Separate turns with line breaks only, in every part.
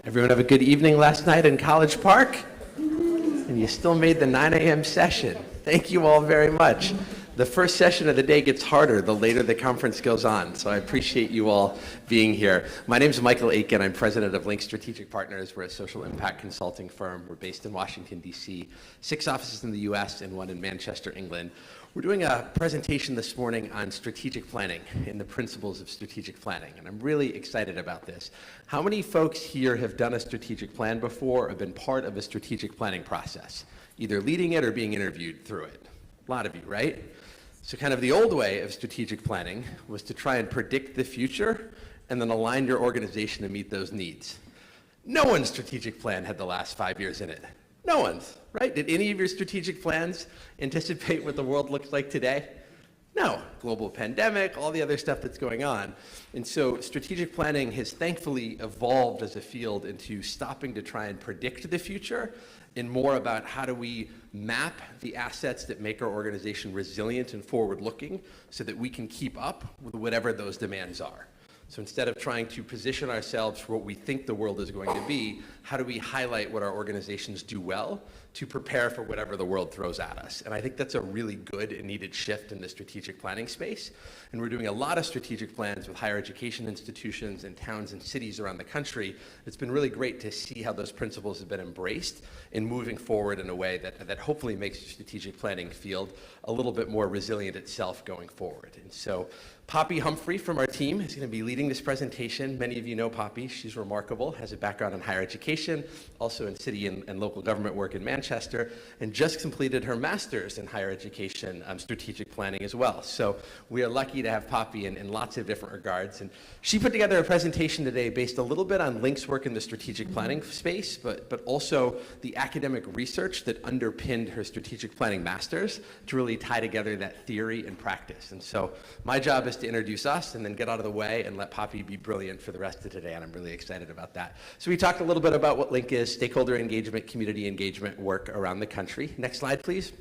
Everyone have a good evening last night in College Park? And you still made the 9 a.m. session. Thank you all very much. The first session of the day gets harder the later the conference goes on, so I appreciate you all being here. My name is Michael Aiken. I'm president of Link Strategic Partners. We're a social impact consulting firm. We're based in Washington, D.C., 6 offices in the U.S. and 1 in Manchester, England. We're doing a presentation this morning on strategic planning and the principles of strategic planning, and I'm really excited about this. How many folks here have done a strategic plan before or been part of a strategic planning process, either leading it or being interviewed through it? A lot of you, right? So kind of the old way of strategic planning was to try and predict the future and then align your organization to meet those needs. No one's strategic plan had the last 5 years in it. No one's, right? Did any of your strategic plans anticipate what the world looks like today? No. Global pandemic, all the other stuff that's going on. And so strategic planning has thankfully evolved as a field into stopping to try and predict the future and more about how do we map the assets that make our organization resilient and forward-looking so that we can keep up with whatever those demands are. So instead of trying to position ourselves for what we think the world is going to be, how do we highlight what our organizations do well to prepare for whatever the world throws at us? And I think that's a really good and needed shift in the strategic planning space. And we're doing a lot of strategic plans with higher education institutions and towns and cities around the country. It's been really great to see how those principles have been embraced and moving forward in a way that hopefully makes the strategic planning field a little bit more resilient itself going forward. And so Poppy Humphrey from our team is going to be leading this presentation. Many of you know Poppy. She's remarkable, has a background in higher education, also in city and local government work in Manchester, and just completed her master's in higher education strategic planning as well. So we are lucky to have Poppy in lots of different regards. And she put together a presentation today based a little bit on Link's work in the strategic planning space, but also the academic research that underpinned her strategic planning master's to really tie together that theory and practice. And so my job is to introduce us and then get out of the way and let Poppy be brilliant for the rest of today, and I'm really excited about that. So we talked a little bit about what Link is, stakeholder engagement, community engagement work around the country. Next slide, please.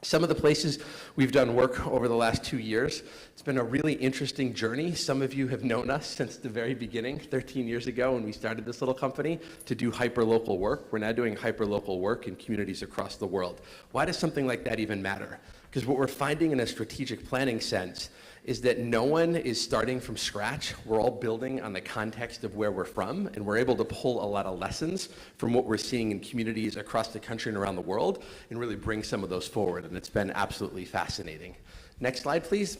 Some of the places we've done work over the last 2 years. It's been a really interesting journey. Some of you have known us since the very beginning, 13 years ago when we started this little company to do hyper-local work. We're now doing hyper-local work in communities across the world. Why does something like that even matter? Because what we're finding in a strategic planning sense is that no one is starting from scratch. We're all building on the context of where we're from, and we're able to pull a lot of lessons from what we're seeing in communities across the country and around the world and really bring some of those forward, and it's been absolutely fascinating. Next slide, please.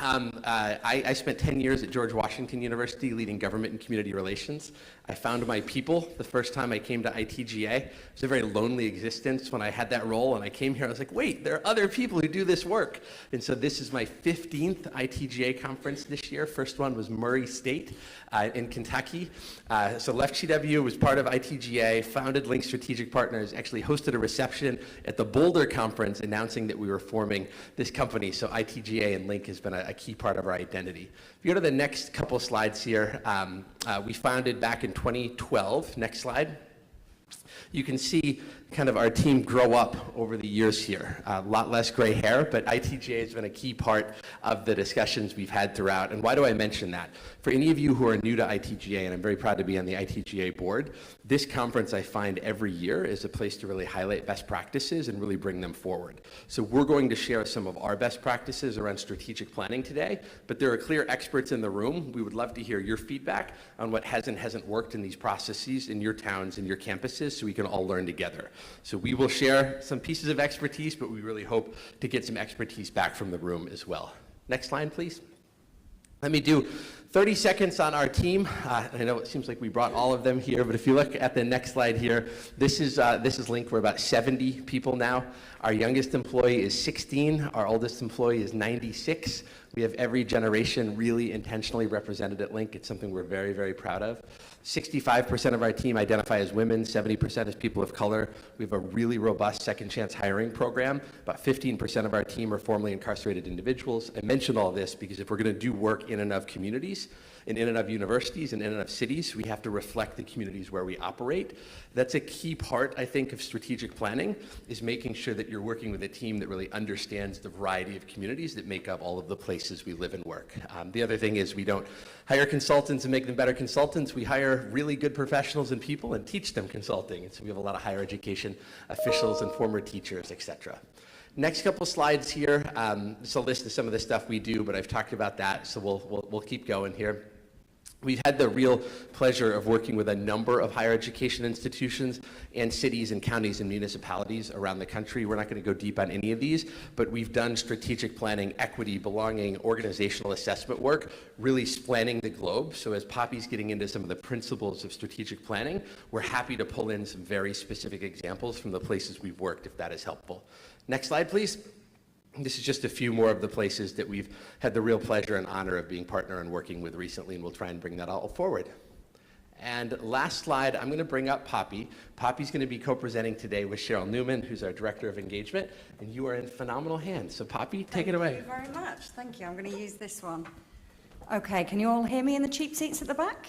I spent 10 years at George Washington University leading government and community relations. I found my people the first time I came to ITGA. It was a very lonely existence when I had that role, and I came here, I was like, wait, there are other people who do this work. And so this is my 15th ITGA conference this year. First one was Murray State in Kentucky. So Left GW was part of ITGA, founded Link Strategic Partners, actually hosted a reception at the Boulder conference announcing that we were forming this company. So ITGA and Link has been a key part of our identity. If you go to the next couple slides here, we founded back in 2012. Next slide. You can see kind of our team grow up over the years here. A lot less gray hair, but ITGA has been a key part of the discussions we've had throughout. And why do I mention that? For any of you who are new to ITGA, and I'm very proud to be on the ITGA board, this conference I find every year is a place to really highlight best practices and really bring them forward. So we're going to share some of our best practices around strategic planning today, but there are clear experts in the room. We would love to hear your feedback on what has and hasn't worked in these processes in your towns and your campuses so we can all learn together. So we will share some pieces of expertise, but we really hope to get some expertise back from the room as well. Next slide, please. Let me do 30 seconds on our team. I know it seems like we brought all of them here, but if you look at the next slide here, this is Link. We're about 70 people now. Our youngest employee is 16. Our oldest employee is 96. We have every generation really intentionally represented at Link. It's something we're very, very proud of. 65% of our team identify as women, 70% as people of color. We have a really robust second chance hiring program. About 15% of our team are formerly incarcerated individuals. I mention all this because if we're going to do work in and of communities, in and of universities and in and of cities. We have to reflect the communities where we operate. That's a key part, I think, of strategic planning, is making sure that you're working with a team that really understands the variety of communities that make up all of the places we live and work. The other thing is we don't hire consultants and make them better consultants. We hire really good professionals and people and teach them consulting. And so we have a lot of higher education officials and former teachers, etc. Next couple slides here. It's a list of some of the stuff we do, but I've talked about that, so we'll keep going here. We've had the real pleasure of working with a number of higher education institutions and cities and counties and municipalities around the country. We're not going to go deep on any of these, but we've done strategic planning, equity, belonging, organizational assessment work, really spanning the globe. So as Poppy's getting into some of the principles of strategic planning, we're happy to pull in some very specific examples from the places we've worked, if that is helpful. Next slide, please. This is just a few more of the places that we've had the real pleasure and honor of being partner and working with recently, and we'll try and bring that all forward. And last slide, I'm going to bring up Poppy. Poppy's going to be co-presenting today with Cheryl Newman, who's our Director of Engagement, and you are in phenomenal hands. So Poppy, take it away.
Thank you very much. Thank you. I'm going to use this one. Okay, can you all hear me in the cheap seats at the back?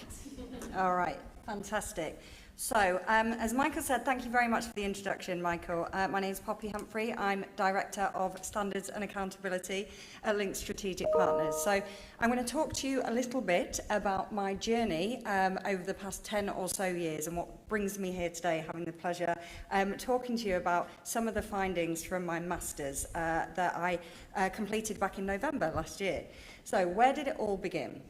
All right, fantastic. So, as Michael said, thank you very much for the introduction, Michael. My name is Poppy Humphrey. I'm Director of Standards and Accountability at Link Strategic Partners. So, I'm going to talk to you a little bit about my journey over the past 10 or so years and what brings me here today, having the pleasure talking to you about some of the findings from my Masters that I completed back in November last year. So, where did it all begin?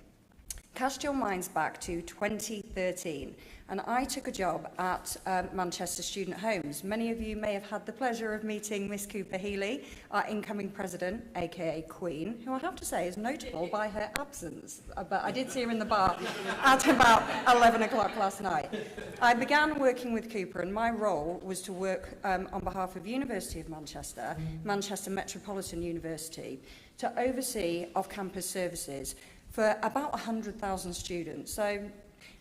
Cast your minds back to 2013, and I took a job at Manchester Student Homes. Many of you may have had the pleasure of meeting Miss Cooper Healy, our incoming president, aka Queen, who I have to say is notable by her absence, but I did see her in the bar at about 11 o'clock last night. I began working with Cooper, and my role was to work on behalf of University of Manchester, Manchester Metropolitan University, to oversee off-campus services for about 100,000 students. So,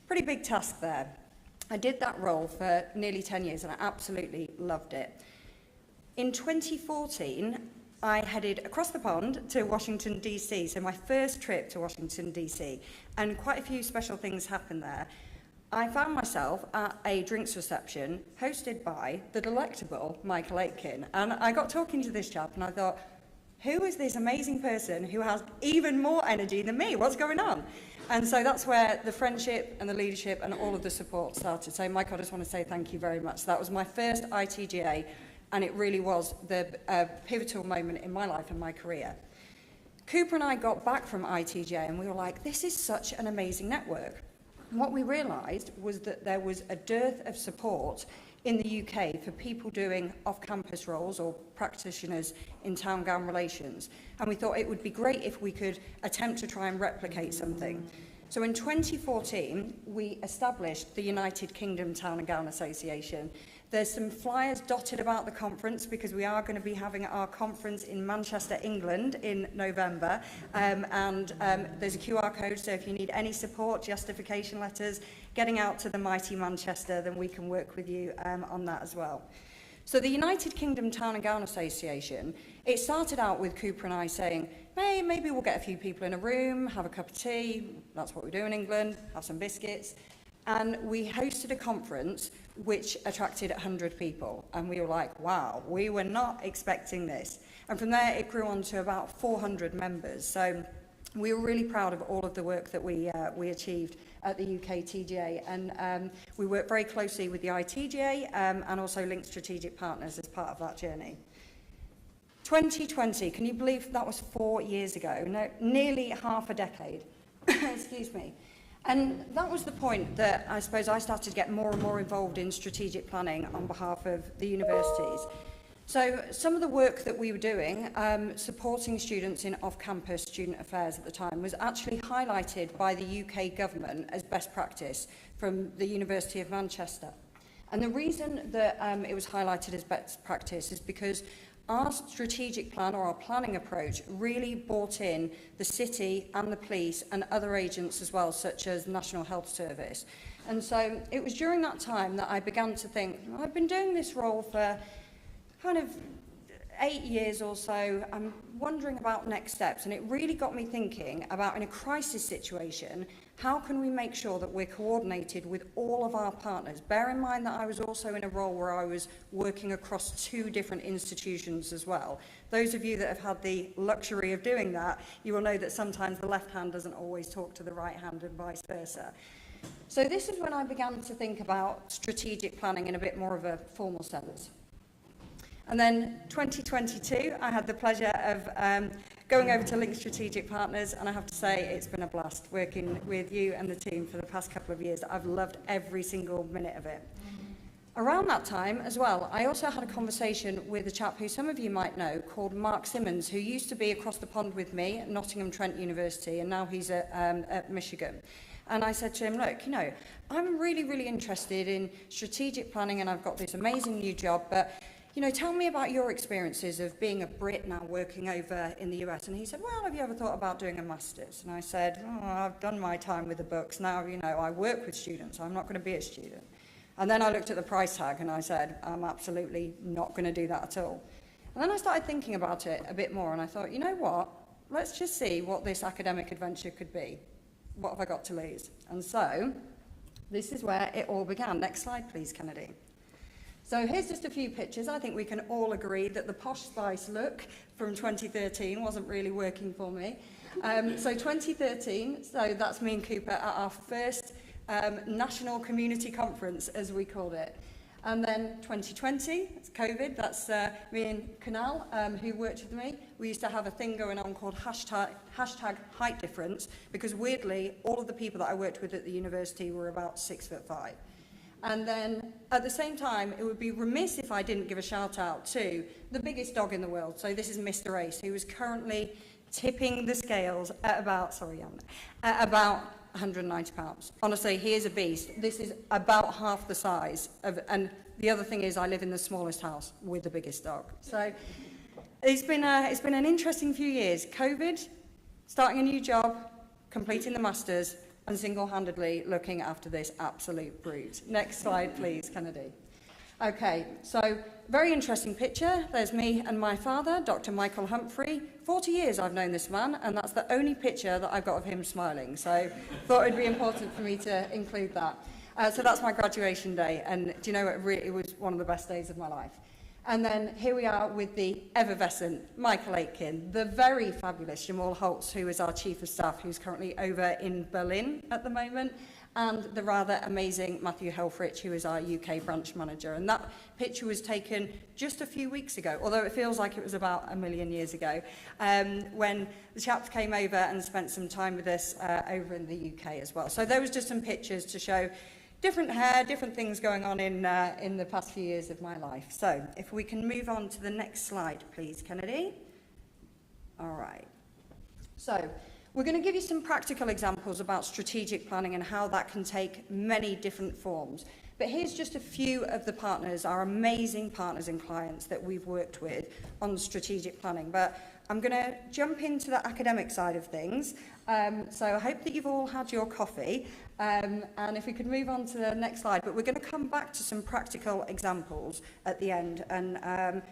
pretty big task there. I did that role for nearly 10 years and I absolutely loved it. In 2014, I headed across the pond to Washington, D.C., so my first trip to Washington, D.C., and quite a few special things happened there. I found myself at a drinks reception hosted by the delectable Michael Aitken, and I got talking to this chap and I thought, who is this amazing person who has even more energy than me? What's going on? And so that's where the friendship and the leadership and all of the support started. So, Mike, I just want to say thank you very much. That was my first ITGA, and it really was the pivotal moment in my life and my career. Cooper and I got back from ITGA, and we were like, this is such an amazing network. And what we realised was that there was a dearth of support in the UK for people doing off-campus roles or practitioners in town-gown relations. And we thought it would be great if we could attempt to try and replicate something. So in 2014, we established the United Kingdom Town and Gown Association. There's some flyers dotted about the conference because we are going to be having our conference in Manchester, England in November. There's a QR code, so if you need any support, justification letters, getting out to the mighty Manchester, then we can work with you on that as well. So the United Kingdom Town and Gown Association, it started out with Cooper and I saying, hey, maybe we'll get a few people in a room, have a cup of tea, that's what we do in England, have some biscuits. And we hosted a conference which attracted 100 people. And we were like, wow, we were not expecting this. And from there, it grew on to about 400 members. So we were really proud of all of the work that we achieved at the UK TGA. And we worked very closely with the ITGA and also Link Strategic Partners as part of that journey. 2020, can you believe that was 4 years ago? No, nearly half a decade. Excuse me. And that was the point that I suppose I started to get more and more involved in strategic planning on behalf of the universities. So some of the work that we were doing, supporting students in off-campus student affairs at the time, was actually highlighted by the UK government as best practice from the University of Manchester. And the reason that it was highlighted as best practice is because our strategic plan, or our planning approach, really brought in the city and the police and other agents as well, such as the National Health Service. And so it was during that time that I began to think, I've been doing this role for kind of 8 years or so, I'm wondering about next steps, and it really got me thinking about, in a crisis situation, how can we make sure that we're coordinated with all of our partners? Bear in mind that I was also in a role where I was working across 2 different institutions as well. Those of you that have had the luxury of doing that, you will know that sometimes the left hand doesn't always talk to the right hand and vice versa. So this is when I began to think about strategic planning in a bit more of a formal sense. And then 2022, I had the pleasure of going over to Link Strategic Partners, and I have to say it's been a blast working with you and the team for the past couple of years. I've loved every single minute of it. Around that time as well, I also had a conversation with a chap who some of you might know called Mark Simmons, who used to be across the pond with me at Nottingham Trent University, and now he's at Michigan. And I said to him, look, you know, I'm really, really interested in strategic planning, and I've got this amazing new job, but you know, tell me about your experiences of being a Brit now working over in the US. And he said, well, have you ever thought about doing a master's? And I said, oh, I've done my time with the books. Now, you know, I work with students. I'm not going to be a student. And then I looked at the price tag and I said, I'm absolutely not going to do that at all. And then I started thinking about it a bit more, and I thought, you know what? Let's just see what this academic adventure could be. What have I got to lose? And so this is where it all began. Next slide, please, Kennedy. So here's just a few pictures. I think we can all agree that the Posh Spice look from 2013 wasn't really working for me. So 2013, so that's me and Cooper at our first National Community Conference, as we called it. And then 2020, it's COVID, that's me and Kunal, who worked with me. We used to have a thing going on called hashtag height difference, because weirdly, all of the people that I worked with at the university were about 6'5". And then at the same time, it would be remiss if I didn't give a shout out to the biggest dog in the world. So this is Mr. Ace, who is currently tipping the scales at about, at about 190 pounds. Honestly, he is a beast. This is about half the size of, and the other thing is I live in the smallest house with the biggest dog. So it's been an interesting few years. COVID, starting a new job, completing the masters, and single-handedly looking after this absolute brute. Next slide, please, Kennedy. Okay, so very interesting picture. There's me and my father, Dr. Michael Humphrey. 40 years I've known this man, and that's the only picture that I've got of him smiling. So thought it'd be important for me to include that. So that's my graduation day, and do you know, it was one of the best days of my life. And then here we are with the effervescent Michael Aitken, the very fabulous Jamal Holtz, who is our Chief of Staff, who's currently over in Berlin at the moment, and the rather amazing Matthew Helfrich, who is our UK branch manager. And that picture was taken just a few weeks ago, although it feels like it was about a million years ago, when the chaps came over and spent some time with us over in the UK as well. So there was just some pictures to show different hair, different things going on in the past few years of my life. So if we can move on to the next slide, please, Kennedy. All right. So we're going to give you some practical examples about strategic planning and how that can take many different forms. But here's just a few of the partners, our amazing partners and clients that we've worked with on strategic planning. But I'm going to jump into the academic side of things. So I hope that you've all had your coffee. And if we could move on to the next slide. But we're going to come back to some practical examples at the end. And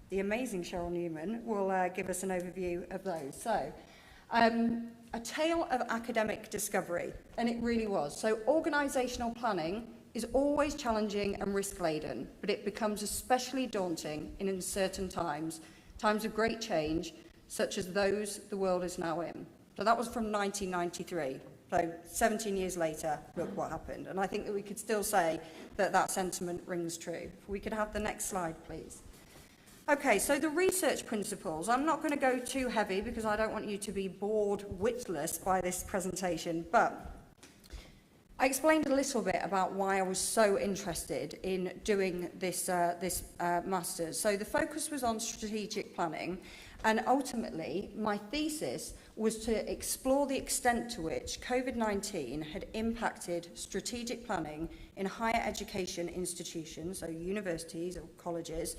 the amazing Cheryl Newman will give us an overview of those. So a tale of academic discovery. And it really was. So organisational planning is always challenging and risk-laden, but it becomes especially daunting in uncertain times, times of great change, such as those the world is now in. So that was from 1993. So 17 years later, look what happened. And I think that we could still say that that sentiment rings true. If we could have the next slide, please. Okay, so the research principles. I'm not going to go too heavy because I don't want you to be bored witless by this presentation, but I explained a little bit about why I was so interested in doing this master's. So the focus was on strategic planning, and ultimately my thesis was to explore the extent to which COVID-19 had impacted strategic planning in higher education institutions, so universities or colleges,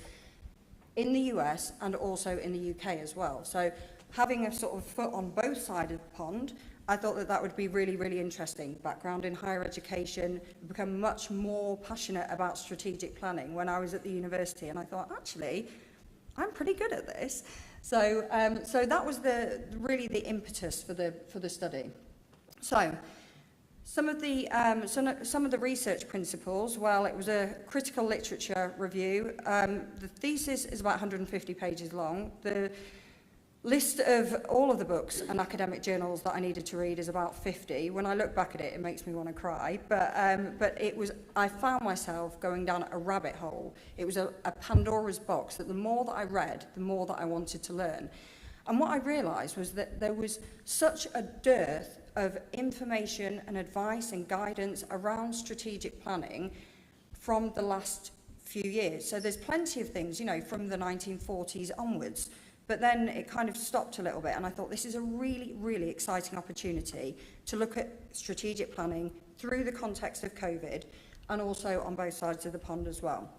in the US and also in the UK as well. So having a sort of foot on both sides of the pond, I thought that that would be really, really interesting. Background in higher education, become much more passionate about strategic planning when I was at the university. And I thought, actually, I'm pretty good at this. So that was really the impetus for the study. So some of the research principles, well, it was a critical literature review. The thesis is about 150 pages long. The list of all of the books and academic journals that I needed to read is about 50. When I look back at it, it makes me want to cry. But I found myself going down a rabbit hole. It was a Pandora's box that the more that I read, the more that I wanted to learn. And what I realised was that there was such a dearth of information and advice and guidance around strategic planning from the last few years. So there's plenty of things, from the 1940s onwards. But then it kind of stopped a little bit, and I thought this is a really, really exciting opportunity to look at strategic planning through the context of COVID and also on both sides of the pond as well.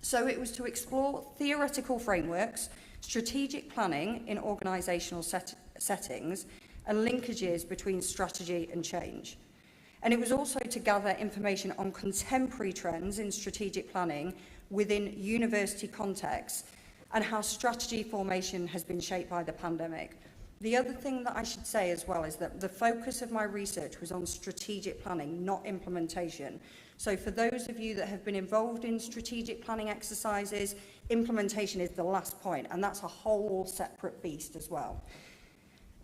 So it was to explore theoretical frameworks, strategic planning in organisational settings, and linkages between strategy and change. And it was also to gather information on contemporary trends in strategic planning within university contexts and how strategy formation has been shaped by the pandemic. The other thing that I should say as well is that the focus of my research was on strategic planning, not implementation. So for those of you that have been involved in strategic planning exercises, implementation is the last point, and that's a whole separate beast as well.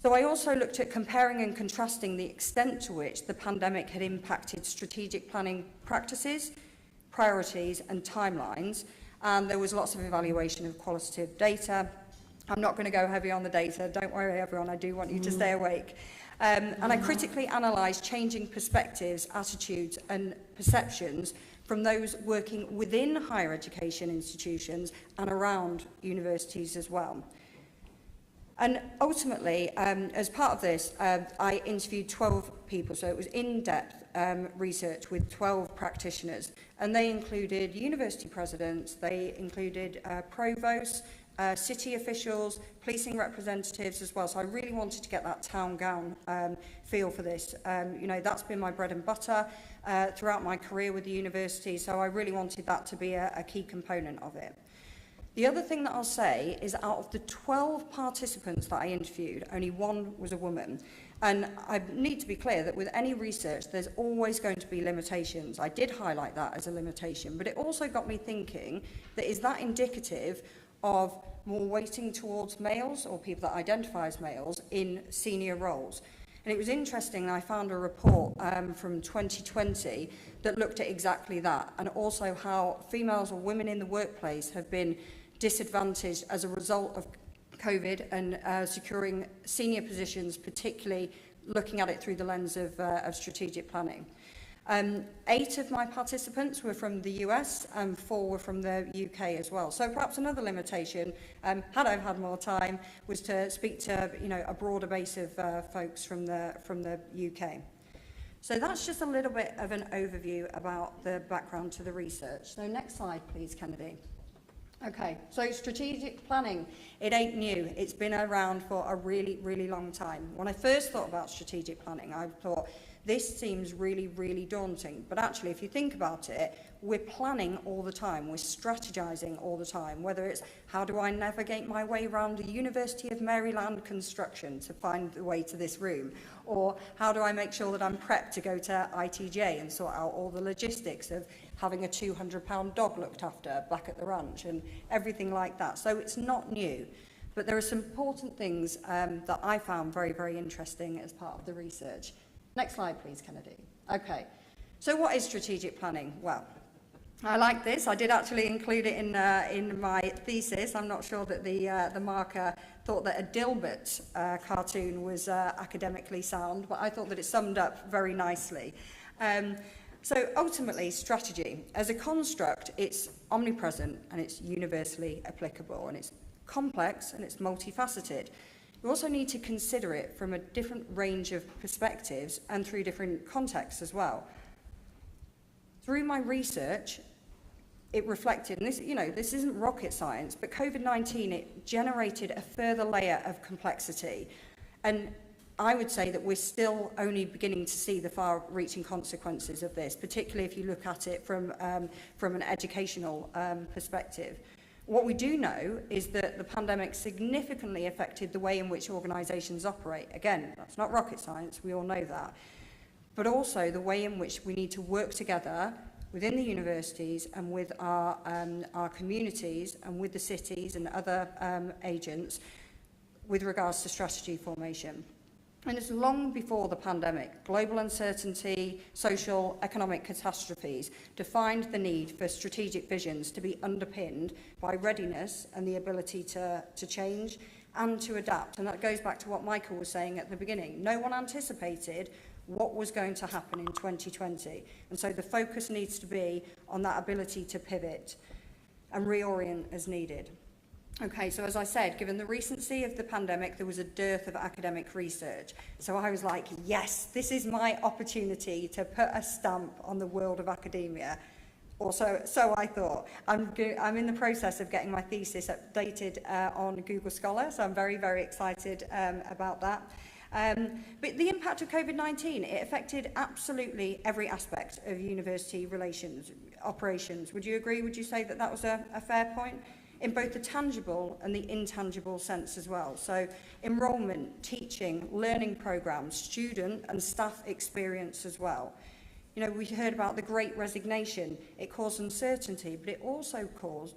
So I also looked at comparing and contrasting the extent to which the pandemic had impacted strategic planning practices, priorities, and timelines. And there was lots of evaluation of qualitative data. I'm not going to go heavy on the data. Don't worry, everyone. I do want you to stay awake. And I critically analysed changing perspectives, attitudes, and perceptions from those working within higher education institutions and around universities as well. And ultimately, as part of this, I interviewed 12 people, so it was in-depth research with 12 practitioners, and they included university presidents, they included provosts, city officials, policing representatives as well. So I really wanted to get that town gown feel for this. That's been my bread and butter throughout my career with the university, so I really wanted that to be a key component of it. The other thing that I'll say is out of the 12 participants that I interviewed, only one was a woman. And I need to be clear that with any research, there's always going to be limitations. I did highlight that as a limitation, but it also got me thinking that is that indicative of more weighting towards males or people that identify as males in senior roles? And it was interesting, I found a report from 2020 that looked at exactly that, and also how females or women in the workplace have been disadvantaged as a result of COVID and securing senior positions, particularly looking at it through the lens of strategic planning. 8 of my participants were from the US and 4 were from the UK as well. So perhaps another limitation, had I had more time, was to speak to a broader base of folks from the UK. So that's just a little bit of an overview about the background to the research. So next slide, please, Kennedy. Okay, so strategic planning, it ain't new. It's been around for a really, really long time. When I first thought about strategic planning, I thought, this seems really, really daunting. But actually, if you think about it, we're planning all the time. We're strategizing all the time, whether it's how do I navigate my way around the University of Maryland construction to find the way to this room, or how do I make sure that I'm prepped to go to ITGA and sort out all the logistics of having a £200 dog looked after back at the ranch and everything like that. So it's not new. But there are some important things that I found very, very interesting as part of the research. Next slide, please, Kennedy. Okay, so what is strategic planning? Well, I like this. I did actually include it in my thesis. I'm not sure that the marker thought that a Dilbert cartoon was academically sound, but I thought that it summed up very nicely. So ultimately, strategy. As a construct, it's omnipresent and it's universally applicable, and it's complex and it's multifaceted. You also need to consider it from a different range of perspectives and through different contexts as well. Through my research, it reflected, and this isn't rocket science, but COVID-19, it generated a further layer of complexity. And I would say that we're still only beginning to see the far-reaching consequences of this, particularly if you look at it from an educational perspective. What we do know is that the pandemic significantly affected the way in which organisations operate. Again, that's not rocket science, we all know that. But also the way in which we need to work together within the universities and with our communities and with the cities and other agents with regards to strategy formation. And it's long before the pandemic, global uncertainty, social, economic catastrophes defined the need for strategic visions to be underpinned by readiness and the ability to change and to adapt. And that goes back to what Michael was saying at the beginning. No one anticipated what was going to happen in 2020. And so the focus needs to be on that ability to pivot and reorient as needed. Okay, so as I said, given the recency of the pandemic, there was a dearth of academic research. So I was like, yes, this is my opportunity to put a stamp on the world of academia. Or so I thought. I'm in the process of getting my thesis updated on Google Scholar, so I'm very, very excited about that. But the impact of COVID-19, it affected absolutely every aspect of university relations, operations. Would you agree? Would you say that that was a fair point? In both the tangible and the intangible sense as well. So enrolment, teaching, learning programs, student and staff experience as well. You know, we heard about the Great Resignation. It caused uncertainty, but it also caused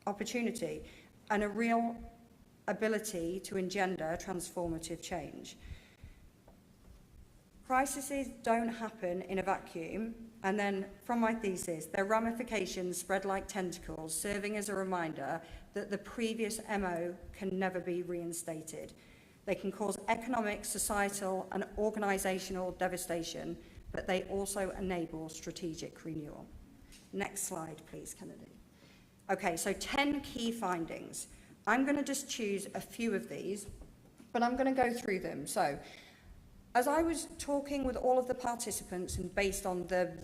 opportunity and a real ability to engender transformative change. Crises don't happen in a vacuum, and then from my thesis, their ramifications spread like tentacles, serving as a reminder that the previous MO can never be reinstated. They can cause economic, societal, and organisational devastation, but they also enable strategic renewal. Next slide, please, Kennedy. Okay, so 10 key findings. I'm going to just choose a few of these, but I'm going to go through them. So, as I was talking with all of the participants and based on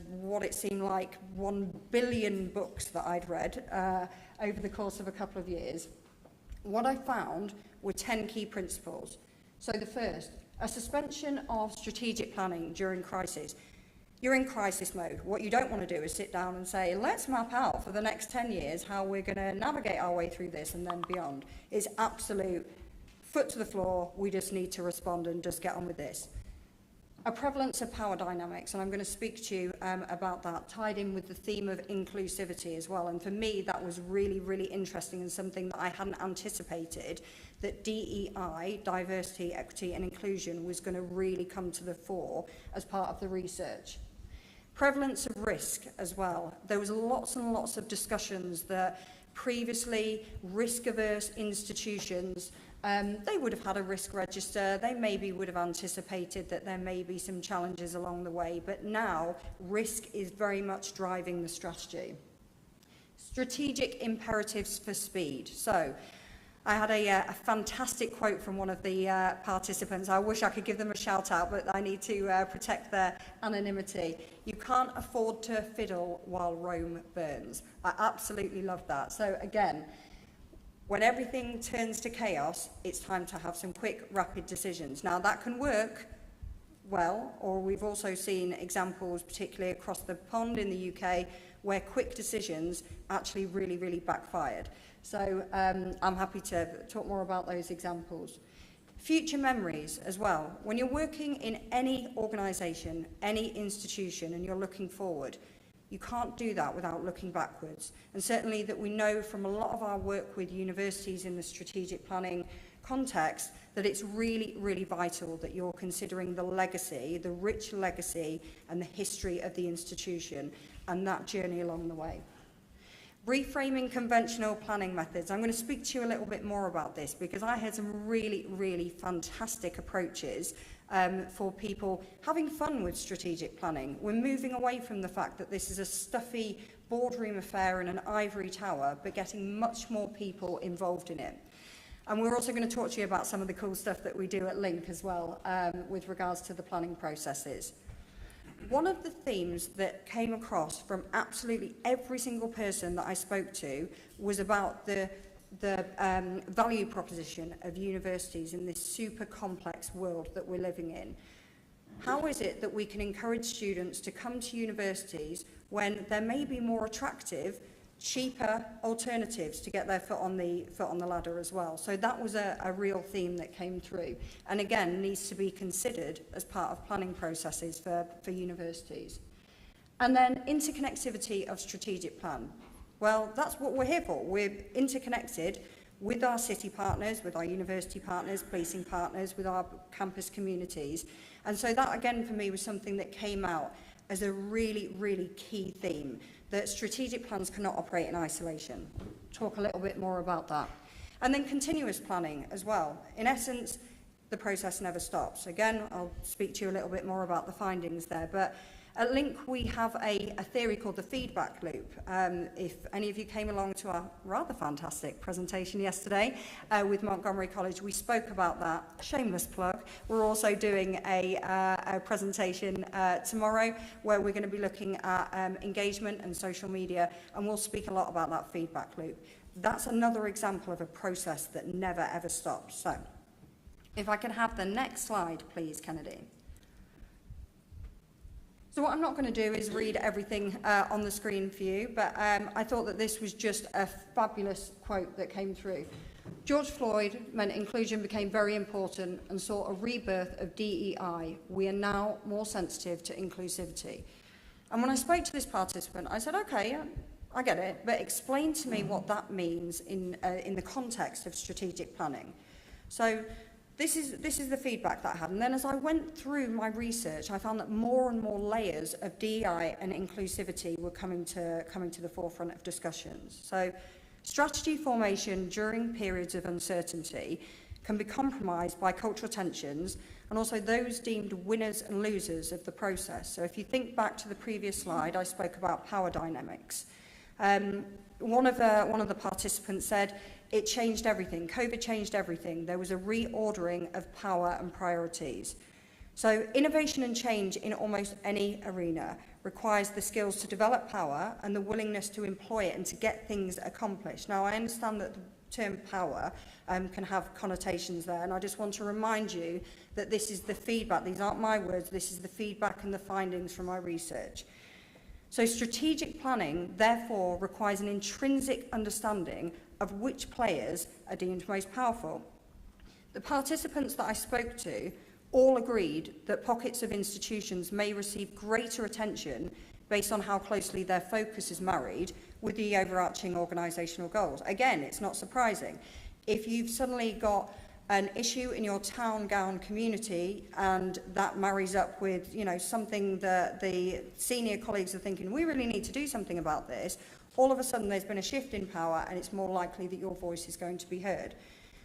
what it seemed like 1 billion books that I'd read over the course of a couple of years, what I found were 10 key principles. So the first, a suspension of strategic planning during crisis. You're in crisis mode. What you don't want to do is sit down and say, let's map out for the next 10 years how we're going to navigate our way through this and then beyond. It's absolute foot to the floor. We just need to respond and just get on with this. A prevalence of power dynamics, and I'm going to speak to you about that, tied in with the theme of inclusivity as well. And for me, that was really, really interesting and something that I hadn't anticipated, that DEI, diversity, equity and inclusion, was going to really come to the fore as part of the research. Prevalence of risk as well. There was lots and lots of discussions that previously risk-averse institutions, they would have had a risk register, they maybe would have anticipated that there may be some challenges along the way, but now risk is very much driving the strategy. Strategic imperatives for speed. So I had a fantastic quote from one of the participants. I wish I could give them a shout out, but I need to protect their anonymity. You can't afford to fiddle while Rome burns. I absolutely love that. So again, when everything turns to chaos, it's time to have some quick, rapid decisions. Now, that can work well, or we've also seen examples, particularly across the pond in the UK, where quick decisions actually really, really backfired. So I'm happy to talk more about those examples. Future memories as well. When you're working in any organisation, any institution, and you're looking forward, you can't do that without looking backwards. And certainly that we know from a lot of our work with universities in the strategic planning context that it's really, really vital that you're considering the legacy, the rich legacy and the history of the institution and that journey along the way. Reframing conventional planning methods. I'm going to speak to you a little bit more about this because I had some really, really fantastic approaches for people having fun with strategic planning. We're moving away from the fact that this is a stuffy boardroom affair in an ivory tower, but getting much more people involved in it. And we're also going to talk to you about some of the cool stuff that we do at Link as well with regards to the planning processes. One of the themes that came across from absolutely every single person that I spoke to was about the value proposition of universities in this super complex world that we're living in. How is it that we can encourage students to come to universities when they may be more attractive cheaper alternatives to get their foot on the ladder as well. So that was a real theme that came through, and again needs to be considered as part of planning processes for universities. And then interconnectivity of strategic plan. Well, that's what we're here for. We're interconnected with our city partners, with our university partners, policing partners, with our campus communities. And so that, again, for me, was something that came out as a really, really key theme, that strategic plans cannot operate in isolation. Talk a little bit more about that. And then continuous planning as well. In essence, the process never stops. Again, I'll speak to you a little bit more about the findings there, but at Link, we have a theory called the feedback loop. If any of you came along to our rather fantastic presentation yesterday with Montgomery College, we spoke about that. Shameless plug. We're also doing a presentation tomorrow where we're going to be looking at engagement and social media, and we'll speak a lot about that feedback loop. That's another example of a process that never ever stops. So, if I can have the next slide, please, Kennedy. So what I'm not going to do is read everything on the screen for you, but I thought that this was just a fabulous quote that came through. George Floyd meant inclusion became very important and saw a rebirth of DEI. We are now more sensitive to inclusivity. And when I spoke to this participant, I said, okay, I get it, but explain to me what that means in the context of strategic planning. So This is the feedback that I had. And then as I went through my research, I found that more and more layers of DEI and inclusivity were coming to the forefront of discussions. So strategy formation during periods of uncertainty can be compromised by cultural tensions and also those deemed winners and losers of the process. So if you think back to the previous slide, I spoke about power dynamics. One of the participants said, it changed everything. COVID changed everything. There was a reordering of power and priorities. So innovation and change in almost any arena requires the skills to develop power and the willingness to employ it and to get things accomplished. Now, I understand that the term power can have connotations there, and I just want to remind you that this is the feedback. These aren't my words. This is the feedback and the findings from my research. So strategic planning, therefore, requires an intrinsic understanding of which players are deemed most powerful. The participants that I spoke to all agreed that pockets of institutions may receive greater attention based on how closely their focus is married with the overarching organisational goals. Again, it's not surprising. If you've suddenly got an issue in your town gown community and that marries up with, something that the senior colleagues are thinking, we really need to do something about this, all of a sudden there's been a shift in power and it's more likely that your voice is going to be heard.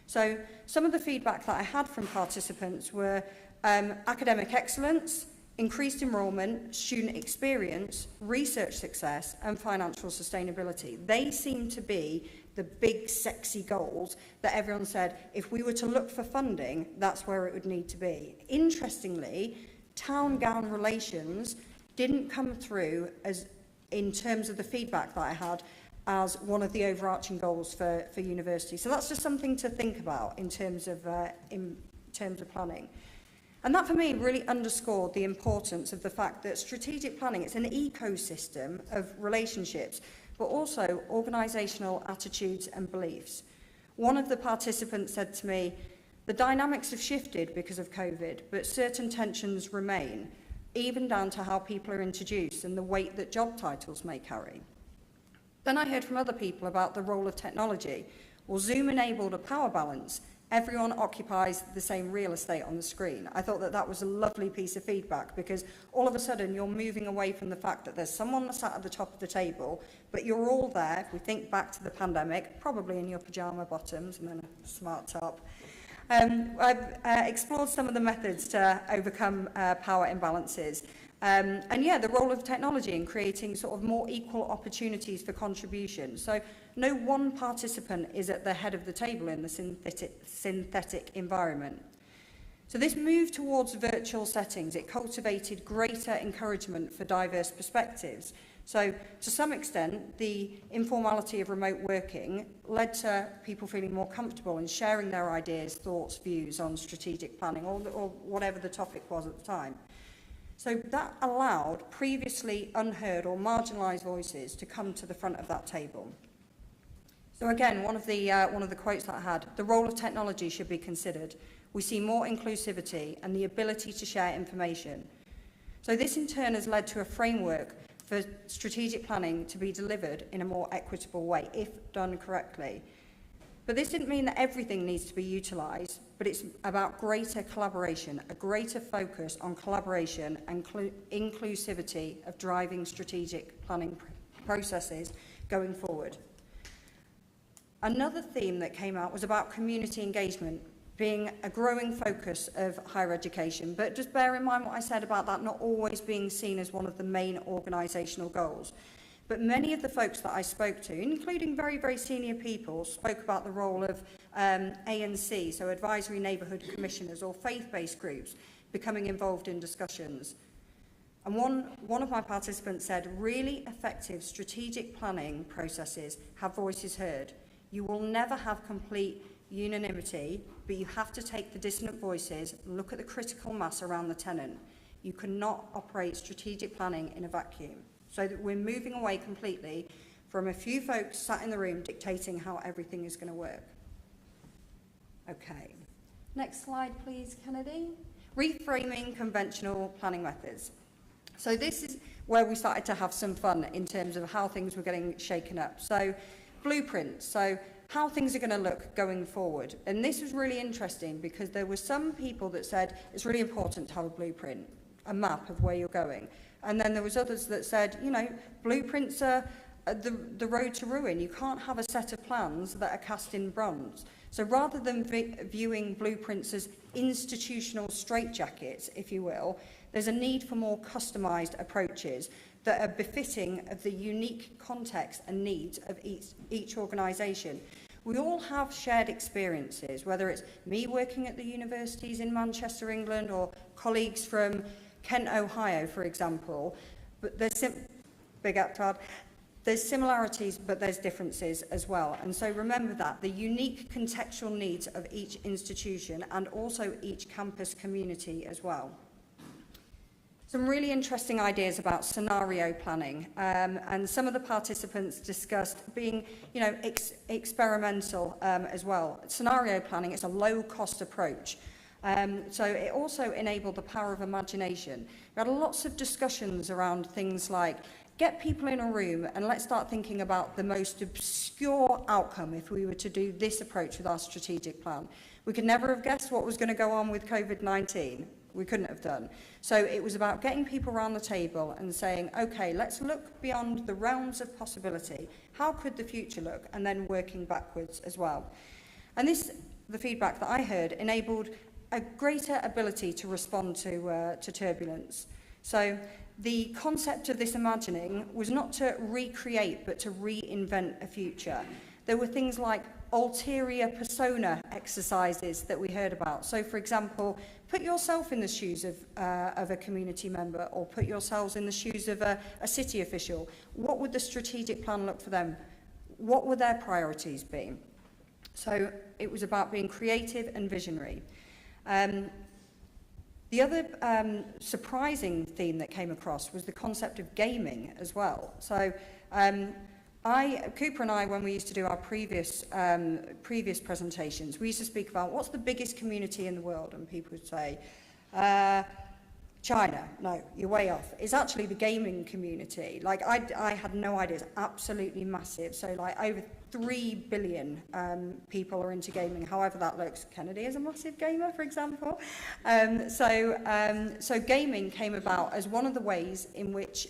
So some of the feedback that I had from participants were academic excellence, increased enrolment, student experience, research success, and financial sustainability. They seem to be the big, sexy goals that everyone said, if we were to look for funding, that's where it would need to be. Interestingly, town-gown relations didn't come through as in terms of the feedback that I had as one of the overarching goals for university. So that's just something to think about in terms of planning. And that, for me, really underscored the importance of the fact that strategic planning, it's an ecosystem of relationships, but also organisational attitudes and beliefs. One of the participants said to me, the dynamics have shifted because of COVID, but certain tensions remain, even down to how people are introduced and the weight that job titles may carry. Then I heard from other people about the role of technology. Well, Zoom enabled a power balance. Everyone occupies the same real estate on the screen. I thought that that was a lovely piece of feedback because all of a sudden you're moving away from the fact that there's someone sat at the top of the table, but you're all there, if we think back to the pandemic, probably in your pyjama bottoms and then a smart top. I've explored some of the methods to overcome power imbalances. And yeah, the role of technology in creating sort of more equal opportunities for contribution. So no one participant is at the head of the table in the synthetic environment. So this move towards virtual settings, it cultivated greater encouragement for diverse perspectives. So to some extent, the informality of remote working led to people feeling more comfortable in sharing their ideas, thoughts, views on strategic planning or whatever the topic was at the time. So that allowed previously unheard or marginalised voices to come to the front of that table. So again, one of the quotes that I had, the role of technology should be considered. We see more inclusivity and the ability to share information. So this in turn has led to a framework for strategic planning to be delivered in a more equitable way, if done correctly. But this didn't mean that everything needs to be utilised, but it's about greater collaboration, a greater focus on collaboration and inclusivity of driving strategic planning processes going forward. Another theme that came out was about community engagement being a growing focus of higher education, but just bear in mind what I said about that not always being seen as one of the main organisational goals. But many of the folks that I spoke to, including very, very senior people, spoke about the role of ANC, so Advisory Neighbourhood Commissioners or faith-based groups, becoming involved in discussions. And one of my participants said, really effective strategic planning processes have voices heard. You will never have complete unanimity, but you have to take the dissonant voices, look at the critical mass around the tenant. You cannot operate strategic planning in a vacuum. So that we're moving away completely from a few folks sat in the room dictating how everything is going to work. Okay. Next slide, please, Kennedy. Reframing conventional planning methods. So this is where we started to have some fun in terms of how things were getting shaken up. So blueprints. So how things are going to look going forward. And this was really interesting because there were some people that said it's really important to have a blueprint, a map of where you're going. And then there was others that said, you know, blueprints are the road to ruin. You can't have a set of plans that are cast in bronze. So rather than viewing blueprints as institutional straitjackets, if you will, there's a need for more customised approaches that are befitting of the unique context and needs of each organisation. We all have shared experiences, whether it's me working at the universities in Manchester, England, or colleagues from Kent, Ohio, for example. But there's big up, Todd. There's similarities, but there's differences as well. And so remember that, the unique contextual needs of each institution and also each campus community as well. Some really interesting ideas about scenario planning, and some of the participants discussed being, you know, experimental as well. Scenario planning is a low-cost approach. So it also enabled the power of imagination. We had lots of discussions around things like, get people in a room and let's start thinking about the most obscure outcome if we were to do this approach with our strategic plan. We could never have guessed what was going to go on with COVID-19. We couldn't have done. So it was about getting people around the table and saying, okay, let's look beyond the realms of possibility. How could the future look? And then working backwards as well. And this, the feedback that I heard, enabled a greater ability to respond to turbulence. So the concept of this imagining was not to recreate, but to reinvent a future. There were things like ulterior persona exercises that we heard about. So, for example, put yourself in the shoes of a community member, or put yourselves in the shoes of a city official. What would the strategic plan look for them? What would their priorities be? So it was about being creative and visionary. The other surprising theme that came across was the concept of gaming as well. So Cooper and I, when we used to do our previous presentations, we used to speak about what's the biggest community in the world, and people would say, China. No, you're way off. It's actually the gaming community. Like, I had no idea. It's absolutely massive. So, like, over 3 billion people are into gaming, however that looks. Kennedy is a massive gamer, for example. So gaming came about as one of the ways in which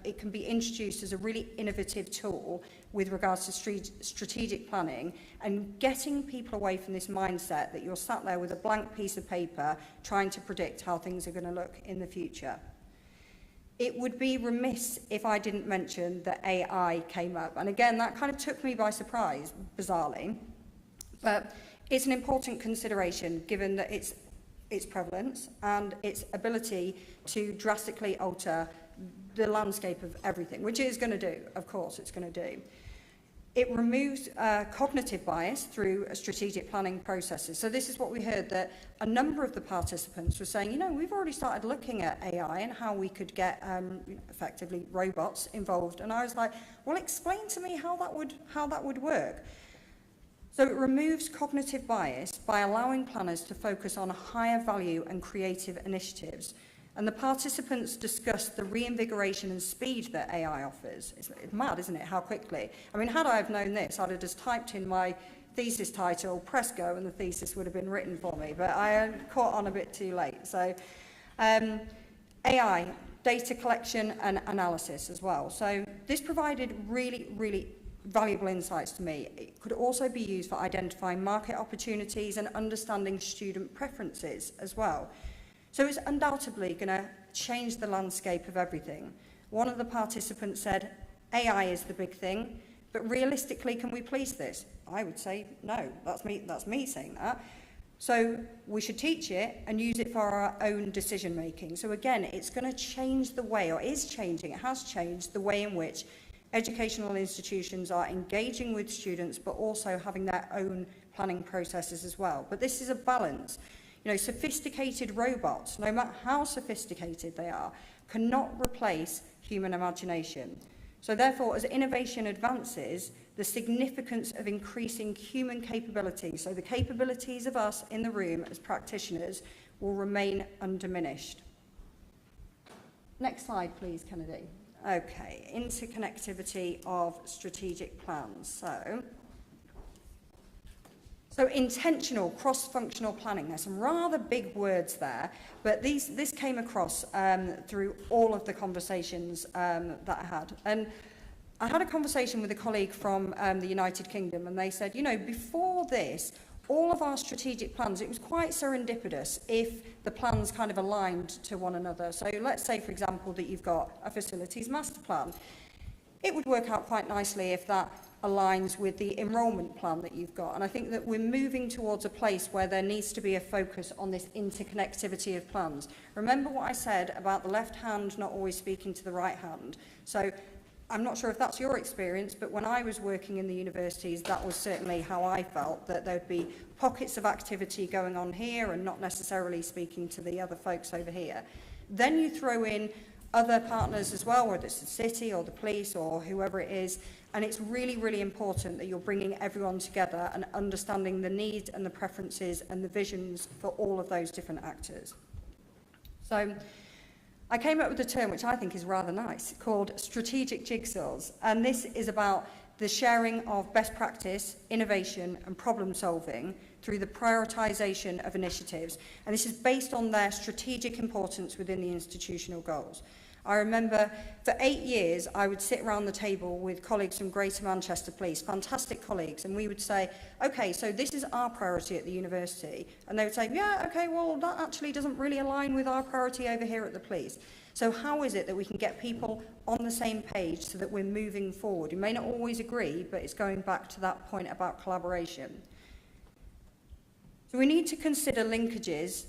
it can be introduced as a really innovative tool with regards to strategic planning, and getting people away from this mindset that you're sat there with a blank piece of paper trying to predict how things are going to look in the future. It would be remiss if I didn't mention that AI came up. And again, that kind of took me by surprise, bizarrely. But it's an important consideration given that its prevalence and its ability to drastically alter the landscape of everything, which it is going to do, of course it's going to do. It removes cognitive bias through strategic planning processes. So this is what we heard, that a number of the participants were saying, you know, we've already started looking at AI and how we could get effectively robots involved. And I was like, well, explain to me how that would work. So it removes cognitive bias by allowing planners to focus on higher value and creative initiatives. And the participants discussed the reinvigoration and speed that AI offers. It's mad, isn't it, how quickly? I mean, had I have known this, I'd have just typed in my thesis title, press go, and the thesis would have been written for me. But I caught on a bit too late. So AI, data collection and analysis as well. So this provided really valuable insights to me. It could also be used for identifying market opportunities and understanding student preferences as well. So it's undoubtedly going to change the landscape of everything. One of the participants said, AI is the big thing, but realistically, can we police this? I would say, no, that's me saying that. So we should teach it and use it for our own decision making. So again, it's going to change the way, or is changing, it has changed the way in which educational institutions are engaging with students, but also having their own planning processes as well. But this is a balance. You know, sophisticated robots, no matter how sophisticated they are, cannot replace human imagination. So therefore, as innovation advances, the significance of increasing human capability, so the capabilities of us in the room as practitioners, will remain undiminished. Next slide, please, Kennedy. Okay, interconnectivity of strategic plans. So intentional cross-functional planning. There's some rather big words there, but this came across through all of the conversations that I had. And I had a conversation with a colleague from the United Kingdom, and they said, you know, before this, all of our strategic plans, it was quite serendipitous if the plans kind of aligned to one another. So let's say, for example, that you've got a facilities master plan. It would work out quite nicely if that aligns with the enrolment plan that you've got. And I think that we're moving towards a place where there needs to be a focus on this interconnectivity of plans. Remember what I said about the left hand not always speaking to the right hand. So I'm not sure if that's your experience, but when I was working in the universities, that was certainly how I felt, that there'd be pockets of activity going on here and not necessarily speaking to the other folks over here. Then you throw in other partners as well, whether it's the city or the police or whoever it is, and it's really important that you're bringing everyone together and understanding the needs and the preferences and the visions for all of those different actors. So I came up with a term which I think is rather nice, called strategic jigsaws, and this is about the sharing of best practice, innovation and problem solving through the prioritisation of initiatives, and this is based on their strategic importance within the institutional goals. I remember for 8 years I would sit around the table with colleagues from Greater Manchester Police, fantastic colleagues, and we would say, okay, so this is our priority at the university, and they would say, yeah, okay, well that actually doesn't really align with our priority over here at the police. So how is it that we can get people on the same page so that we're moving forward? We may not always agree, but it's going back to that point about collaboration. So we need to consider linkages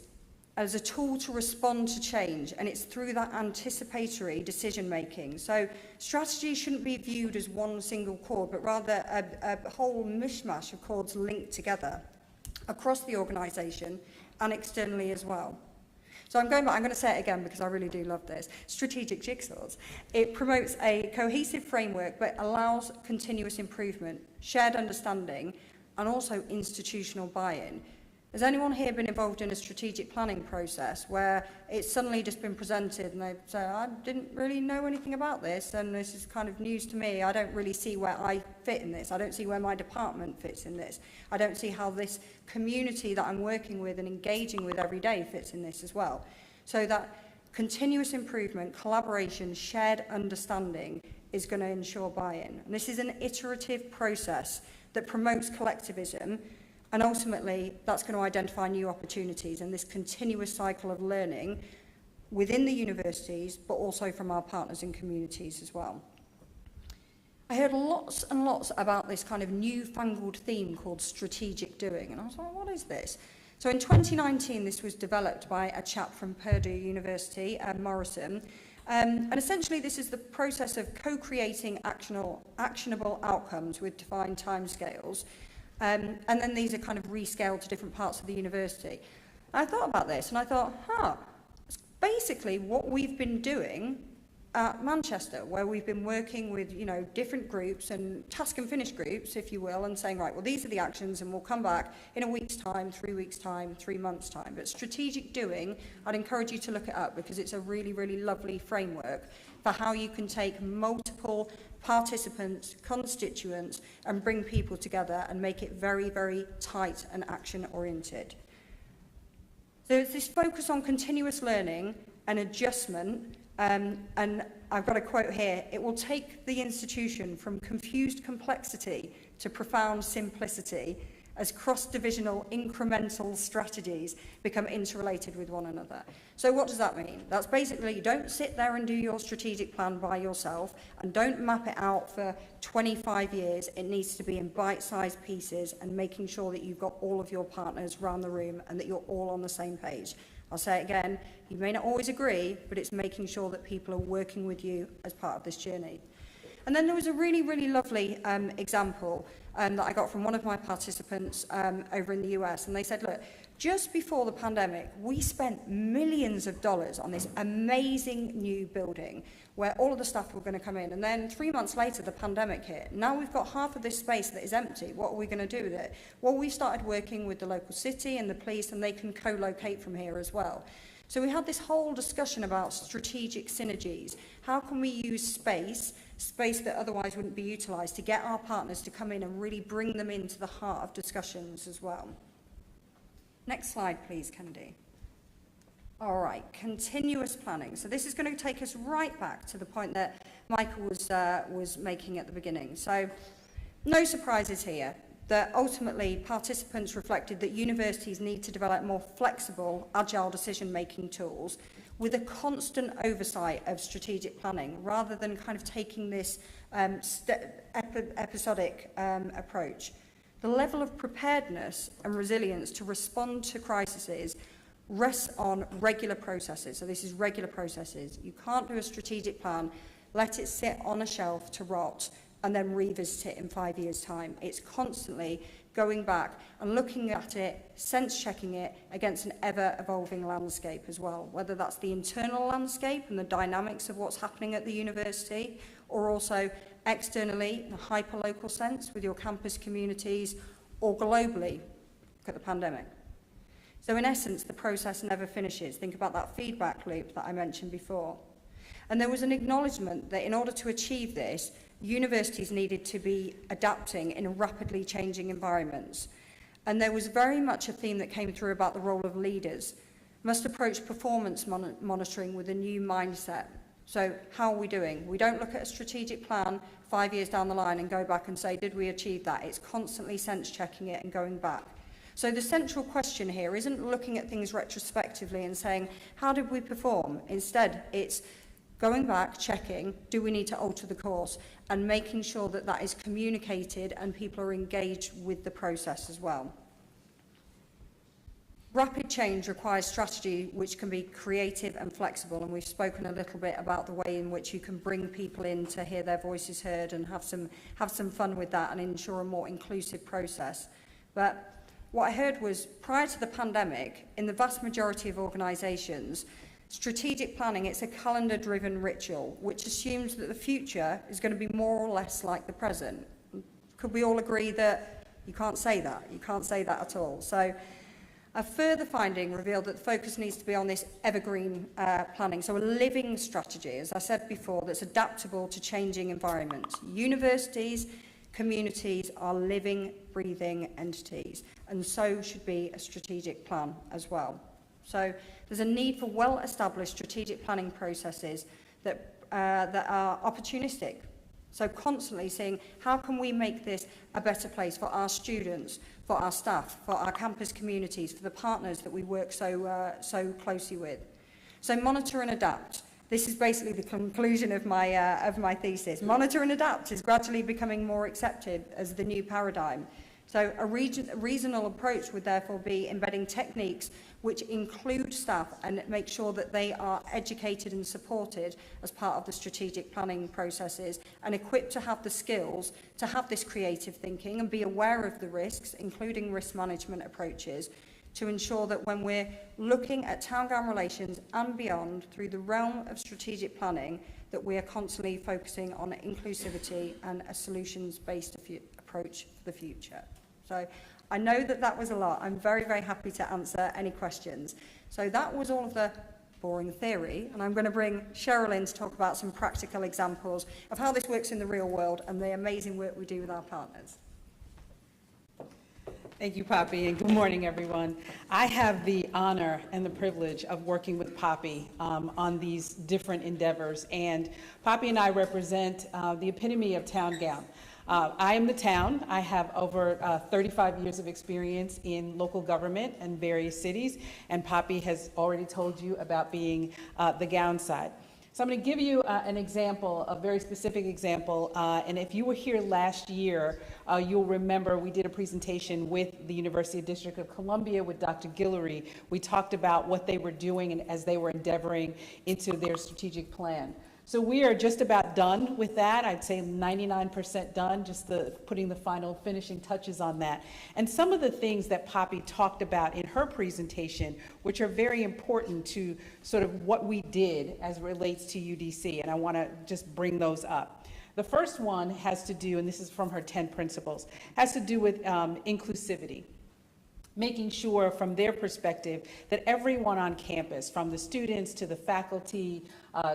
as a tool to respond to change, and it's through that anticipatory decision making. So strategy shouldn't be viewed as one single chord, but rather a whole mishmash of chords linked together across the organisation and externally as well. So I'm going to say it again because I really do love this. Strategic jigsaws. It promotes a cohesive framework but allows continuous improvement, shared understanding, and also institutional buy-in. Has anyone here been involved in a strategic planning process where it's suddenly just been presented and they say, I didn't really know anything about this and this is kind of news to me. I don't really see where I fit in this. I don't see where my department fits in this. I don't see how this community that I'm working with and engaging with every day fits in this as well. So that continuous improvement, collaboration, shared understanding is going to ensure buy-in. And this is an iterative process that promotes collectivism. And ultimately, that's going to identify new opportunities and this continuous cycle of learning within the universities, but also from our partners and communities as well. I heard lots and lots about this kind of newfangled theme called strategic doing. And I was like, what is this? So in 2019, this was developed by a chap from Purdue University, Morrison. And essentially, this is the process of co-creating actionable outcomes with defined timescales. And then these are kind of rescaled to different parts of the university. And I thought about this and I thought, it's basically what we've been doing at Manchester, where we've been working with, different groups and task and finish groups, if you will, and saying, right, well, these are the actions and we'll come back in a week's time, 3 weeks' time, 3 months' time. But strategic doing, I'd encourage you to look it up because it's a really, really lovely framework for how you can take multiple participants, constituents, and bring people together and make it very, very tight and action-oriented. So it's this focus on continuous learning and adjustment. And I've got a quote here: it will take the institution from confused complexity to profound simplicity as cross-divisional incremental strategies become interrelated with one another. So what does that mean? That's basically, you don't sit there and do your strategic plan by yourself and don't map it out for 25 years. It needs to be in bite-sized pieces and making sure that you've got all of your partners around the room and that you're all on the same page. I'll say it again, you may not always agree, but it's making sure that people are working with you as part of this journey. And then there was a really, really lovely example that I got from one of my participants over in the US, and they said, look, just before the pandemic, we spent millions of dollars on this amazing new building where all of the staff were going to come in, and then 3 months later, the pandemic hit. Now we've got half of this space that is empty. What are we going to do with it? Well, we started working with the local city and the police, and they can co-locate from here as well. So we had this whole discussion about strategic synergies. How can we use space that otherwise wouldn't be utilised, to get our partners to come in and really bring them into the heart of discussions as well? Next slide, please, Candy. All right, continuous planning. So this is going to take us right back to the point that Michael was making at the beginning. So no surprises here, that ultimately participants reflected that universities need to develop more flexible, agile decision-making tools with a constant oversight of strategic planning, rather than kind of taking this episodic approach. The level of preparedness and resilience to respond to crises rests on regular processes. So this is regular processes. You can't do a strategic plan, let it sit on a shelf to rot, and then revisit it in 5 years' time. It's constantly going back and looking at it, sense-checking it against an ever-evolving landscape as well, whether that's the internal landscape and the dynamics of what's happening at the university, or also externally, in a hyper-local sense, with your campus communities, or globally. Look at the pandemic. So in essence, the process never finishes. Think about that feedback loop that I mentioned before. And there was an acknowledgement that in order to achieve this, universities needed to be adapting in rapidly changing environments. And there was very much a theme that came through about the role of leaders. Must approach performance monitoring with a new mindset. So how are we doing? We don't look at a strategic plan 5 years down the line and go back and say, did we achieve that? It's constantly sense-checking it and going back. So the central question here isn't looking at things retrospectively and saying, how did we perform? Instead, it's going back, checking, do we need to alter the course, and making sure that that is communicated and people are engaged with the process as well. Rapid change requires strategy which can be creative and flexible, and we've spoken a little bit about the way in which you can bring people in to hear their voices heard and have some fun with that and ensure a more inclusive process. But what I heard was, prior to the pandemic, in the vast majority of organisations, strategic planning, it's a calendar-driven ritual, which assumes that the future is going to be more or less like the present. Could we all agree that you can't say that? You can't say that at all. So a further finding revealed that the focus needs to be on this evergreen planning, so a living strategy, as I said before, that's adaptable to changing environments. Universities, communities are living, breathing entities, and so should be a strategic plan as well. So there's a need for well-established strategic planning processes that are opportunistic. So constantly seeing how can we make this a better place for our students, for our staff, for our campus communities, for the partners that we work so closely with. So monitor and adapt. This is basically the conclusion of my thesis. Monitor and adapt is gradually becoming more accepted as the new paradigm. So a reasonable approach would therefore be embedding techniques which include staff and make sure that they are educated and supported as part of the strategic planning processes and equipped to have the skills to have this creative thinking and be aware of the risks, including risk management approaches, to ensure that when we're looking at town-gown relations and beyond through the realm of strategic planning, that we are constantly focusing on inclusivity and a solutions-based approach for the future. So I know that that was a lot. I'm very, very happy to answer any questions. So that was all of the boring theory, and I'm going to bring Cheryl in to talk about some practical examples of how this works in the real world and the amazing work we do with our partners.
Thank you, Poppy, and good morning, everyone. I have the honor and the privilege of working with Poppy on these different endeavors, and Poppy and I represent the epitome of town gown. I am the town. I have over 35 years of experience in local government and various cities, and Poppy has already told you about being the gown side. So I'm going to give you an example, a very specific example, and if you were here last year, you'll remember we did a presentation with the University of District of Columbia with Dr. Guillory. We talked about what they were doing and as they were endeavoring into their strategic plan. So we are just about done with that. I'd say 99% done, just putting the final finishing touches on that. And some of the things that Poppy talked about in her presentation, which are very important to sort of what we did as it relates to UDC, and I want to just bring those up. The first one has to do, and this is from her 10 principles, has to do with inclusivity. Making sure from their perspective that everyone on campus, from the students to the faculty,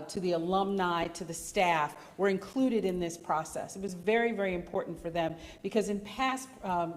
to the alumni, to the staff, were included in this process. It was very, very important for them because in past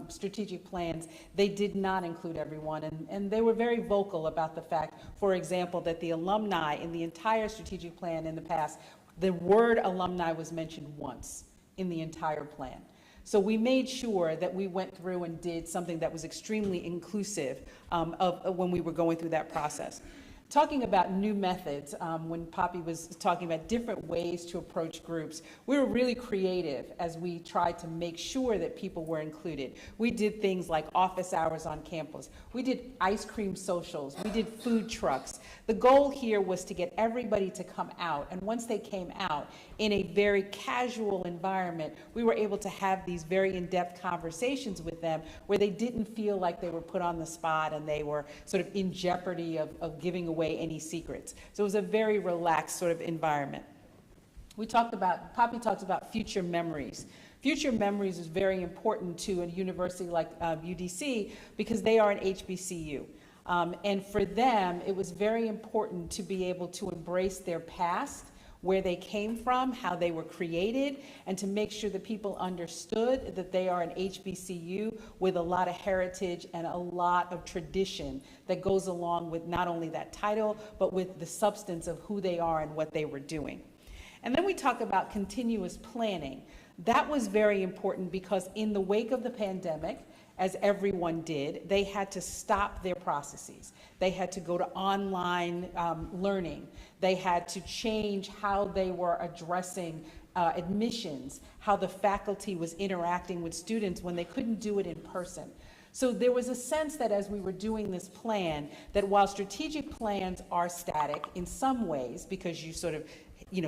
strategic plans, they did not include everyone, and they were very vocal about the fact, for example, that the alumni in the entire strategic plan in the past, the word alumni was mentioned once in the entire plan. So we made sure that we went through and did something that was extremely inclusive of when we were going through that process. Talking about new methods, when Poppy was talking about different ways to approach groups, we were really creative as we tried to make sure that people were included. We did things like office hours on campus. We did ice cream socials. We did food trucks. The goal here was to get everybody to come out, and once they came out in a very casual environment, we were able to have these very in-depth conversations with them where they didn't feel like they were put on the spot and they were sort of in jeopardy of giving away any secrets. So it was a very relaxed sort of environment. Poppy talked about future memories. Future memories is very important to a university like UDC because they are an HBCU. And for them, it was very important to be able to embrace their past, where they came from, how they were created, and to make sure that people understood that they are an HBCU with a lot of heritage and a lot of tradition that goes along with not only that title, but with the substance of who they are and what they were doing. And then we talk about continuous planning. That was very important because in the wake of the pandemic, as everyone did, they had to stop their processes. They had to go to online learning. They had to change how they were addressing admissions, how the faculty was interacting with students when they couldn't do it in person. So there was a sense that as we were doing this plan, that while strategic plans are static in some ways, because you sort of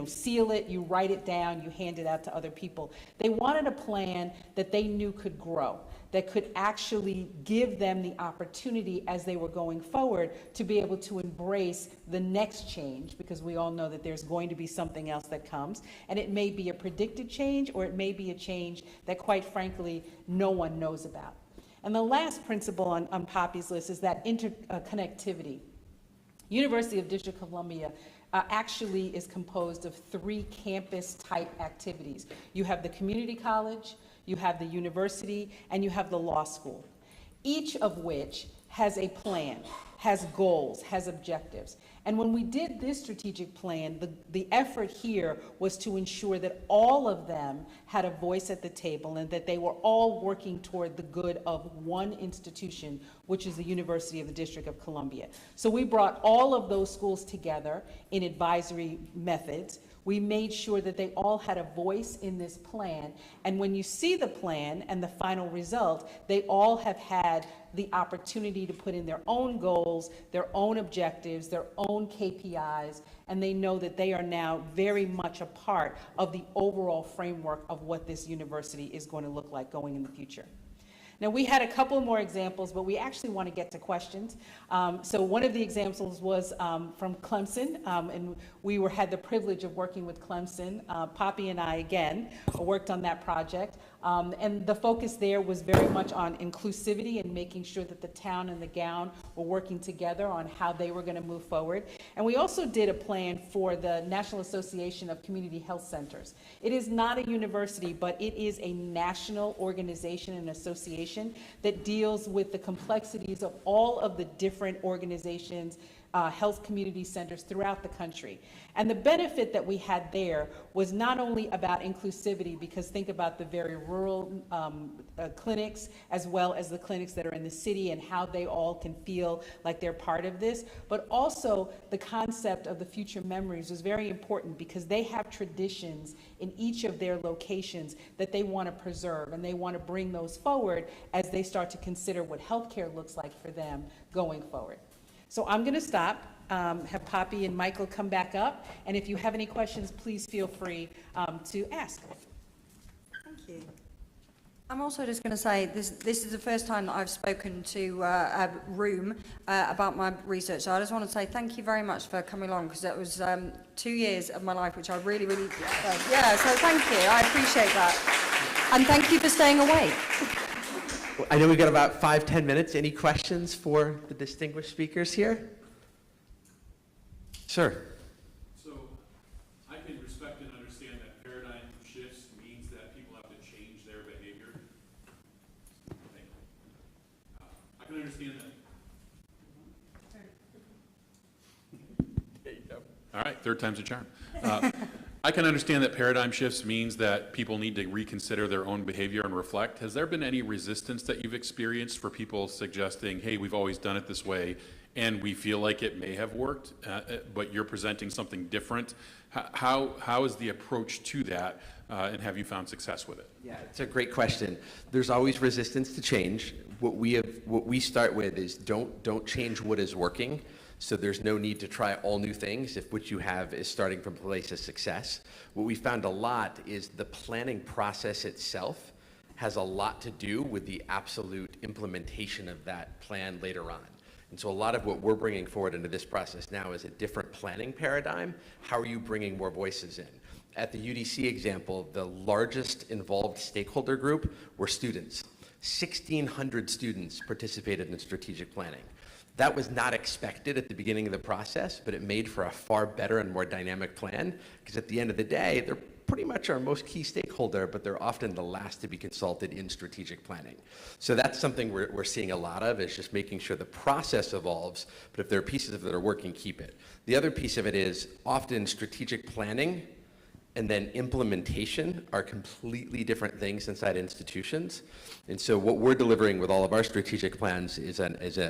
seal it, you write it down, you hand it out to other people, they wanted a plan that they knew could grow, that could actually give them the opportunity as they were going forward to be able to embrace the next change, because we all know that there's going to be something else that comes, and it may be a predicted change or it may be a change that quite frankly no one knows about. And the last principle on Poppy's list is that interconnectivity. University of District of Columbia actually is composed of 3 campus-type activities. You have the community college, you have the university, and you have the law school, each of which has a plan, has goals, has objectives. And when we did this strategic plan, the effort here was to ensure that all of them had a voice at the table and that they were all working toward the good of one institution, which is the University of the District of Columbia. So we brought all of those schools together in advisory methods. We made sure that they all had a voice in this plan. And when you see the plan and the final result, they all have had the opportunity to put in their own goals, their own objectives, their own KPIs, and they know that they are now very much a part of the overall framework of what this university is going to look like going in the future. Now, we had a couple more examples, but we actually want to get to questions. So one of the examples was from Clemson, and we had the privilege of working with Clemson. Poppy and I, again, worked on that project. And the focus there was very much on inclusivity and making sure that the town and the gown were working together on how they were going to move forward. And we also did a plan for the National Association of Community Health Centers. It is not a university, but it is a national organization and association that deals with the complexities of all of the different organizations, health community centers throughout the country. And the benefit that we had there was not only about inclusivity, because think about the very rural clinics as well as the clinics that are in the city and how they all can feel like they're part of this, but also the concept of the future memories was very important because they have traditions in each of their locations that they want to preserve, and they want to bring those forward as they start to consider what healthcare looks like for them going forward. So I'm going to stop, have Poppy and Michael come back up, and if you have any questions, please feel free to ask.
Thank you. I'm also just going to say this is the first time that I've spoken to a room about my research. So I just want to say thank you very much for coming along, because that was 2 years of my life, which I really, really, yeah, so thank you. I appreciate that. And thank you for staying awake.
I know we've got about 5-10 minutes. Any questions for the distinguished speakers here? Sir.
So I can respect and understand that paradigm shifts means that people have to change their behavior. I can understand that. There you go. All right, third time's a charm. I can understand that paradigm shifts means that people need to reconsider their own behavior and reflect. Has there been any resistance that you've experienced for people suggesting, hey, we've always done it this way, and we feel like it may have worked, but you're presenting something different? How is the approach to that, and have you found success with it?
Yeah, it's a great question. There's always resistance to change. What we start with is don't change what is working. So there's no need to try all new things if what you have is starting from a place of success. What we found a lot is the planning process itself has a lot to do with the absolute implementation of that plan later on. And so a lot of what we're bringing forward into this process now is a different planning paradigm. How are you bringing more voices in? At the UDC example, the largest involved stakeholder group were students. 1,600 students participated in strategic planning. That was not expected at the beginning of the process, but it made for a far better and more dynamic plan, because at the end of the day, they're pretty much our most key stakeholder, but they're often the last to be consulted in strategic planning. So that's something we're seeing a lot of, is just making sure the process evolves, but if there are pieces of it that are working, keep it. The other piece of it is often strategic planning and then implementation are completely different things inside institutions. And so what we're delivering with all of our strategic plans is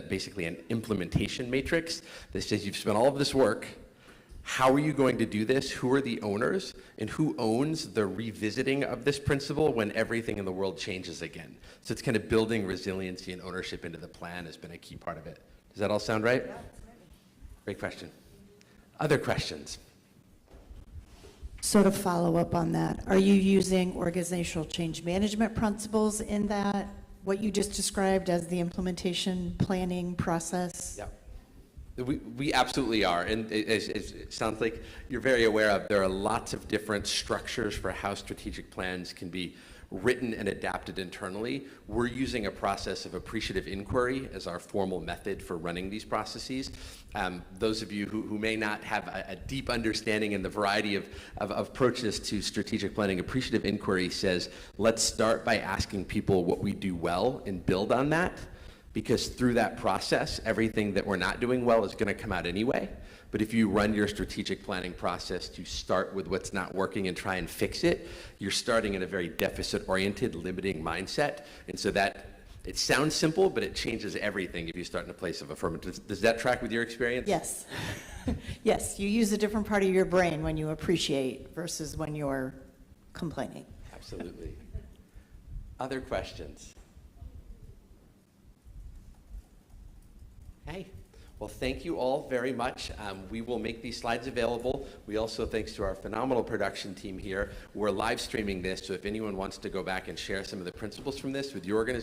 basically an implementation matrix that says you've spent all of this work. How are you going to do this? Who are the owners? And who owns the revisiting of this principle when everything in the world changes again? So it's kind of building resiliency and ownership into the plan has been a key part of it. Does that all sound right? Yeah, great question. Other questions?
So to follow up on that, are you using organizational change management principles in that, what you just described as the implementation planning process?
Yeah. We absolutely are, and it sounds like you're very aware of, there are lots of different structures for how strategic plans can be written and adapted internally. We're using a process of appreciative inquiry as our formal method for running these processes. Those of you who may not have a deep understanding in the variety of approaches to strategic planning, appreciative inquiry says, let's start by asking people what we do well and build on that. because through that process, everything that we're not doing well is going to come out anyway. But if you run your strategic planning process to start with what's not working and try and fix it, you're starting in a very deficit-oriented, limiting mindset. And so that, it sounds simple, but it changes everything if you start in a place of affirmative. Does that track with your experience?
Yes. Yes, you use a different part of your brain when you appreciate versus when you're complaining.
Absolutely. Other questions? Okay. Well, thank you all very much. We will make these slides available. We also, thanks to our phenomenal production team here, we're live streaming this, so if anyone wants to go back and share some of the principles from this with your organization,